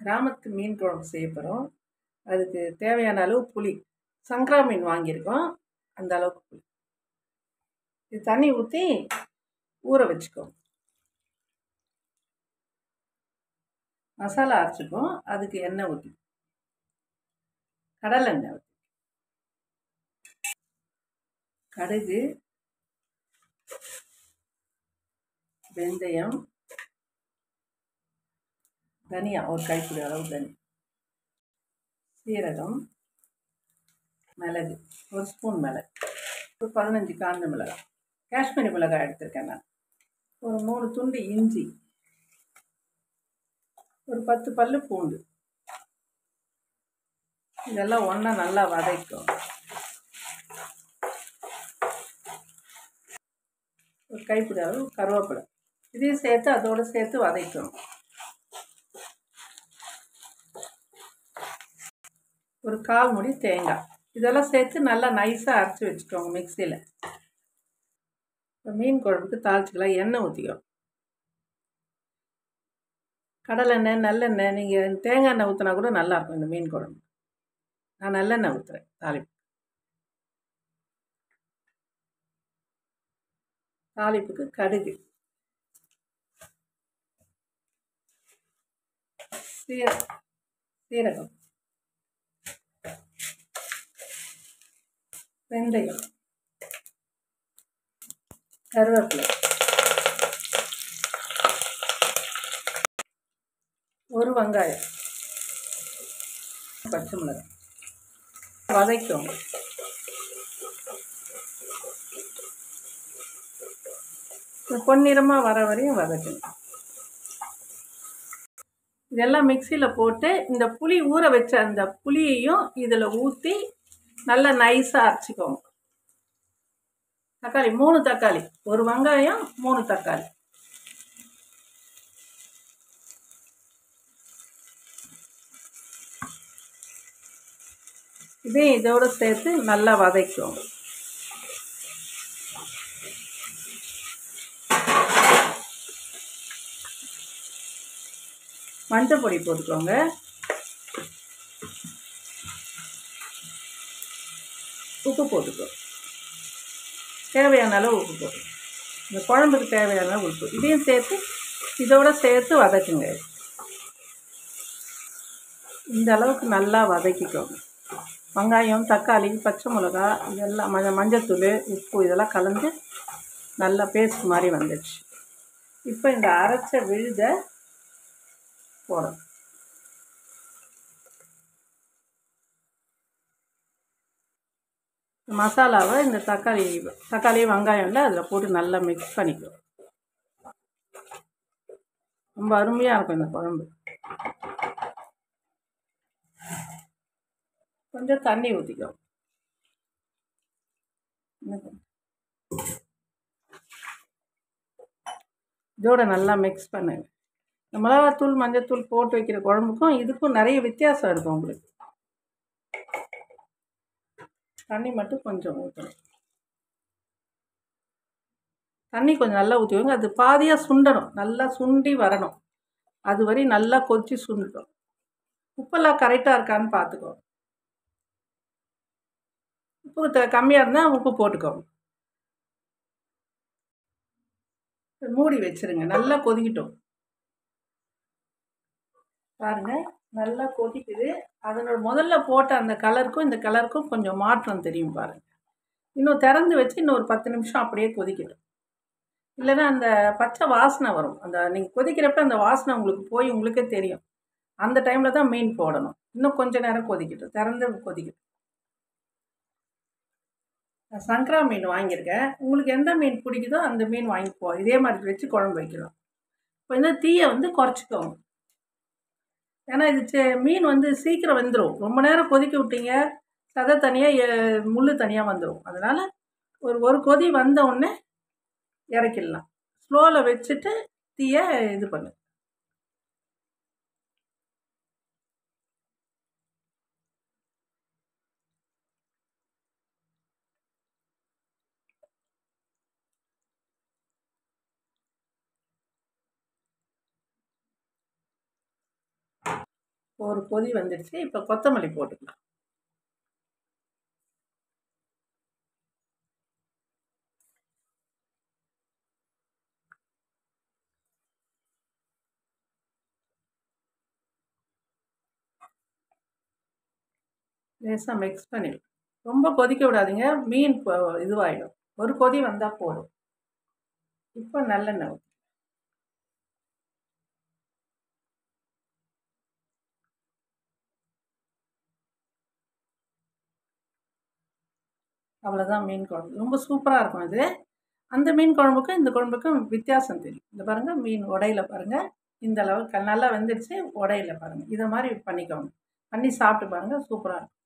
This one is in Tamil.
கிராமத்து மீன் குழம்பு செய்ய போகிறோம். அதுக்கு தேவையான அளவு புளி. சங்கரா மீன் வாங்கியிருக்கோம், அந்த அளவுக்கு புளி. இது தண்ணி ஊற்றி ஊற வச்சுக்கோம். மசாலா அரைச்சிப்போம். அதுக்கு எண்ணெய் ஊற்றி, கடலெண்ணெய் ஊற்றி, கடுகு, வெந்தயம், தனியா ஒரு கைப்பிடி அளவு தனியா, சீரகம், மிளகு ஒரு ஸ்பூன் மிளகு, ஒரு 15 காய்ந்த மிளகாய், காஷ்மீரி மிளகாய் எடுத்திருக்கேன் நான், ஒரு 3 துண்டு இஞ்சி, ஒரு 10 பல்லு பூண்டு. இதெல்லாம் ஒன்றா நல்லா வதக்கும். ஒரு கைப்பிடி அளவு கருவேப்பிலை இதையும் சேர்த்து அதோடு சேர்த்து வதக்கணும். ஒரு 1/4 மூடி தேங்காய், இதெல்லாம் சேர்த்து நல்லா நைஸாக அரைச்சி வச்சுக்கோங்க மிக்சியில். இப்போ மீன் குழம்புக்கு தாளிச்சிக்கலாம். எண்ணெய் ஊற்றிக்கோ. கடலெண்ணெய், நல்லெண்ணெய், நீங்கள் தேங்காய் எண்ணெய் ஊற்றினா கூட நல்லாயிருக்கும் இந்த மீன் குழம்பு. நான் நல்லெண்ணெய் ஊற்றுறேன் தாளிப்புக்கு. கடுகு, சீரகம், வெந்தயம், கருவேப்பிலை, ஒரு வெங்காயம், பச்சை மிளகாய் வதக்கும். பொன்னிறமாக வர வரையும் வதக்கணும். இதெல்லாம் மிக்சியில் போட்டு இந்த புளி ஊற வச்ச அந்த புளியையும் இதில் ஊற்றி நல்லா நைஸாக அரைச்சிக்கோங்க. தக்காளி 3 தக்காளி, ஒரு வெங்காயம், 3 தக்காளி. இதையும் இதோடு சேர்த்து நல்லா வதக்கும். மஞ்சள் பொடி போட்டுக்கோங்க. உப்பு போட்டுக்கோ, தேவையான அளவு உப்பு போட்டு, இந்த குழம்புக்கு தேவையான அளவு உப்பு. இதையும் சேர்த்து இதோட சேர்த்து வதக்குங்க. இந்த அளவுக்கு நல்லா வதக்கிக்கோங்க. வெங்காயம், தக்காளி, பச்சை மிளகா இதெல்லாம் மஞ்சத்தூள், உப்பு இதெல்லாம் கலந்து நல்லா பேஸ்ட் மாதிரி வந்துடுச்சு. இப்போ இந்த அரைச்ச விழுதை போடணும். மசாலாவை இந்த தக்காளி வெங்காயம்ல அதில் போட்டு நல்லா மிக்ஸ் பண்ணிக்கணும். ரொம்ப அருமையாக இருக்கும் இந்த குழம்பு. கொஞ்சம் தண்ணி ஊற்றிக்கோ. இதோட நல்லா மிக்ஸ் பண்ணுங்க. மிளகாத்தூள், மஞ்சத்தூள் போட்டு வைக்கிற குழம்புக்கும் இதுக்கும் நிறைய வித்தியாசம் இருக்கும் உங்களுக்கு. தண்ணி மட்டும் கொஞ்சம் ஊற்றணும். தண்ணி கொஞ்சம் நல்லா ஊற்றிக்கோங்க. அது பாதியாக சுண்டணும், நல்லா சுண்டி வரணும். அது வரையும் நல்லா கொதிச்சு சுண்டணும். உப்பெல்லாம் கரெக்டாக இருக்கான்னு பார்த்துக்கோ. உப்பு கம்மியாக இருந்தால் உப்பு போட்டுக்கோங்க. மூடி வச்சுருங்க. நல்லா கொதிக்கட்டும். பாருங்கள், நல்லா கொதிக்குது. அதனோட முதல்ல போட்ட அந்த கலருக்கும் இந்த கலருக்கும் கொஞ்சம் மாற்றம் தெரியும் பாருங்கள். இன்னும் திறந்து வச்சு இன்னும் ஒரு 10 நிமிஷம் அப்படியே கொதிக்கட்டும். இல்லைன்னா அந்த பச்சை வாசனை வரும். அந்த நீங்கள் கொதிக்கிறப்ப அந்த வாசனை உங்களுக்கு போய் உங்களுக்கே தெரியும். அந்த டைமில் தான் மீன் போடணும். இன்னும் கொஞ்சம் நேரம் கொதிக்கட்டும், திறந்து கொதிக்கட்டும். சங்கரா மீன் வாங்கியிருக்கேன். உங்களுக்கு எந்த மீன் பிடிக்குதோ அந்த மீன் வாங்கிப்போ. இதே மாதிரி வச்சு குழம்பு வைக்கணும். இப்போ இந்த தீயை குறைச்சிக்கோங்க. ஏன்னா இது மீன் சீக்கிரம் வெந்துடும். ரொம்ப நேரம் கொதிக்க விட்டீங்க, சதை தனியாக, முள் தனியாக வந்துடும். அதனால் ஒரு கொதி வந்த உடனே இறக்கிடலாம். ஸ்லோவில் வச்சுட்டு தீயை இது பண்ணு. ஒரு கொதி வந்துடுச்சு. இப்போ கொத்தமல்லி போட்டுக்கலாம். லேசாக மிக்ஸ் பண்ணிடலாம். ரொம்ப கொதிக்க விடாதீங்க, மீன் இதுவாகிடும். ஒரு கொதி வந்தால் போதும். இப்போ நல்லெண்ணெய் அவ்வளோதான் மீன் குழம்பு. ரொம்ப சூப்பராக இருக்கும் இது. அந்த மீன் குழம்புக்கும் இந்த குழம்புக்கும் வித்தியாசம் தெரியும். இந்த பாருங்கள், மீன் உடையில பாருங்கள், இந்த அளவுக்கு நல்லா வெந்துடுச்சு. உடையில பாருங்கள், இதை மாதிரி பண்ணிக்கோங்க. பண்ணி சாப்பிட்டு பாருங்கள், சூப்பராக இருக்கும்.